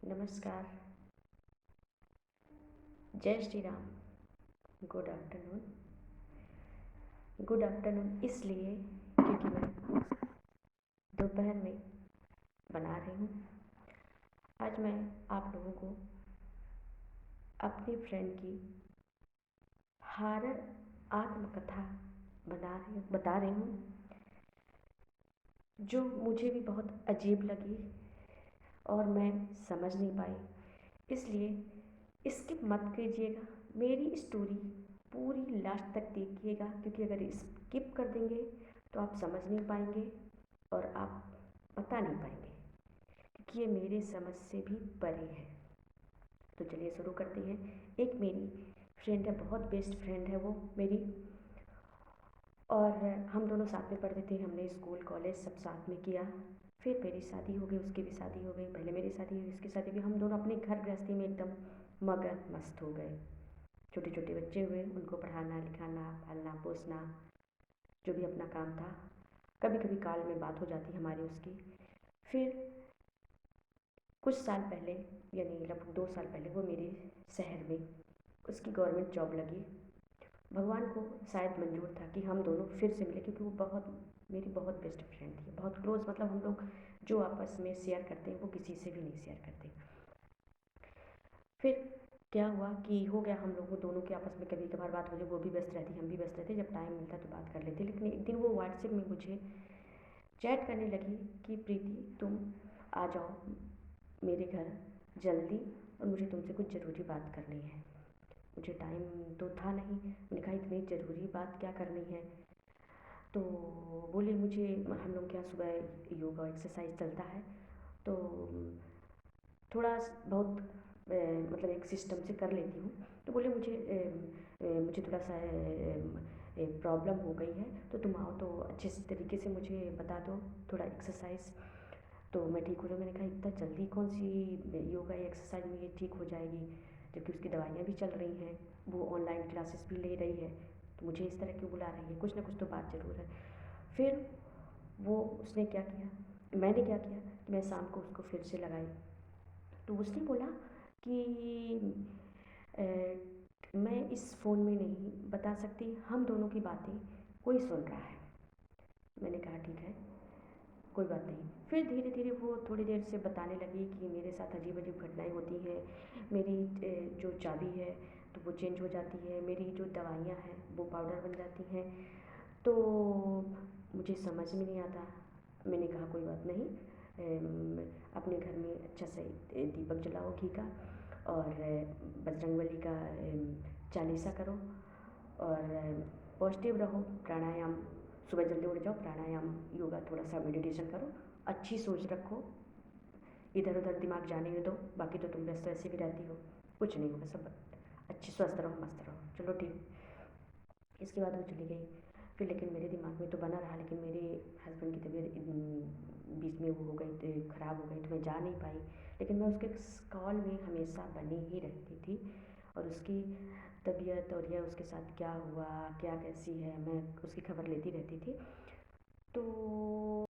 नमस्कार। जय Shri Ram. Good afternoon. Good afternoon इसलिए क्योंकि मैं दोपहर में बना रही हूँ। आज मैं आप लोगों को अपनी फ्रेंड की हॉरर आत्मकथा बता रही हूँ, जो मुझे भी बहुत अजीब लगी और मैं समझ नहीं पाई। इसलिए स्किप मत कीजिएगा, मेरी स्टोरी पूरी लास्ट तक देखिएगा, क्योंकि अगर स्किप कर देंगे तो आप समझ नहीं पाएंगे और आप बता नहीं पाएंगे, क्योंकि ये मेरे समझ से भी परे है। तो चलिए शुरू करते हैं। एक मेरी फ्रेंड है, बहुत बेस्ट फ्रेंड है वो मेरी, और हम दोनों साथ में पढ़ते थे। हमने स्कूल कॉलेज सब साथ में किया। फिर मेरी शादी हो गई, उसकी भी शादी हो गई। पहले मेरी शादी हुई, उसकी शादी हुई। हम दोनों अपने घर गृहस्थी में एकदम मगन मस्त हो गए। छोटे छोटे बच्चे हुए, उनको पढ़ाना लिखाना पालना पोसना, जो भी अपना काम था। कभी कभी कॉल में बात हो जाती हमारी उसकी। फिर कुछ साल पहले, यानी लगभग 2 साल पहले, वो मेरे शहर में उसकी गवर्नमेंट जॉब लगी। भगवान को शायद मंजूर था कि हम दोनों फिर से मिले, क्योंकि वो मेरी बहुत बेस्ट फ्रेंड थी, बहुत क्लोज। मतलब हम लोग जो आपस में शेयर करते हैं वो किसी से भी नहीं शेयर करते। फिर क्या हुआ कि हो गया, हम लोगों दोनों के आपस में कभी कभार बात हो जाए। वो भी व्यस्त रहती, हम भी व्यस्त रहते, जब टाइम मिलता तो बात कर लेते। लेकिन एक दिन वो व्हाट्सएप में मुझे चैट करने लगी कि प्रीति तुम आ जाओ मेरे घर जल्दी, और मुझे तुमसे कुछ ज़रूरी बात करनी है। मुझे टाइम तो था नहीं, मैंने कहा इतनी ज़रूरी बात क्या करनी है। तो बोले मुझे, हम लोग क्या सुबह योगा एक्सरसाइज चलता है, तो थोड़ा बहुत मतलब एक सिस्टम से कर लेती हूँ। तो बोले मुझे थोड़ा सा प्रॉब्लम हो गई है, तो तुम आओ तो अच्छे से तरीके से मुझे बता दो थोड़ा एक्सरसाइज, तो मैं ठीक हो जाऊँ। मैंने कहा इतना जल्दी कौन सी योगा या एक्सरसाइज में ये ठीक हो जाएगी, जबकि उसकी दवाइयाँ भी चल रही हैं, वो ऑनलाइन क्लासेस भी ले रही है, तो मुझे इस तरह क्यों बुला रही है, कुछ ना कुछ तो बात ज़रूर है। फिर वो उसने क्या किया, मैंने क्या किया कि मैं शाम को उसको फिर से लगाई। तो उसने बोला कि मैं इस फ़ोन में नहीं बता सकती, हम दोनों की बातें कोई सुन रहा है। मैंने कहा ठीक है, कोई बात नहीं। फिर धीरे धीरे वो थोड़ी देर से बताने लगी कि मेरे साथ अजीब अजीब घटनाएं होती हैं। मेरी जो चाबी है तो वो चेंज हो जाती है, मेरी जो दवाइयाँ हैं वो पाउडर बन जाती हैं, तो मुझे समझ में नहीं आता। मैंने कहा कोई बात नहीं, अपने घर में अच्छा से दीपक जलाओ घी का, और बजरंगबली का चालीसा करो, और पॉजिटिव रहो। प्राणायाम सुबह जल्दी उठ जाओ, प्राणायाम योगा थोड़ा सा मेडिटेशन करो, अच्छी सोच रखो, इधर उधर दिमाग जाने नहीं दो। बाकी तो तुम व्यस्त वैसे भी रहती हो, कुछ नहीं होगा, सब अच्छी स्वस्थ रहो मस्त रहो। चलो ठीक। इसके बाद वो चली गई। फिर लेकिन मेरे दिमाग में तो बना रहा, लेकिन मेरे हस्बैंड की तबीयत बीच में वो हो गई, तो ख़राब हो गई, तो मैं जा नहीं पाई। लेकिन मैं उसके कॉल में हमेशा बनी ही रहती थी, और उसकी तबीयत और यह उसके साथ क्या हुआ, क्या कैसी है, मैं उसकी खबर लेती रहती थी। तो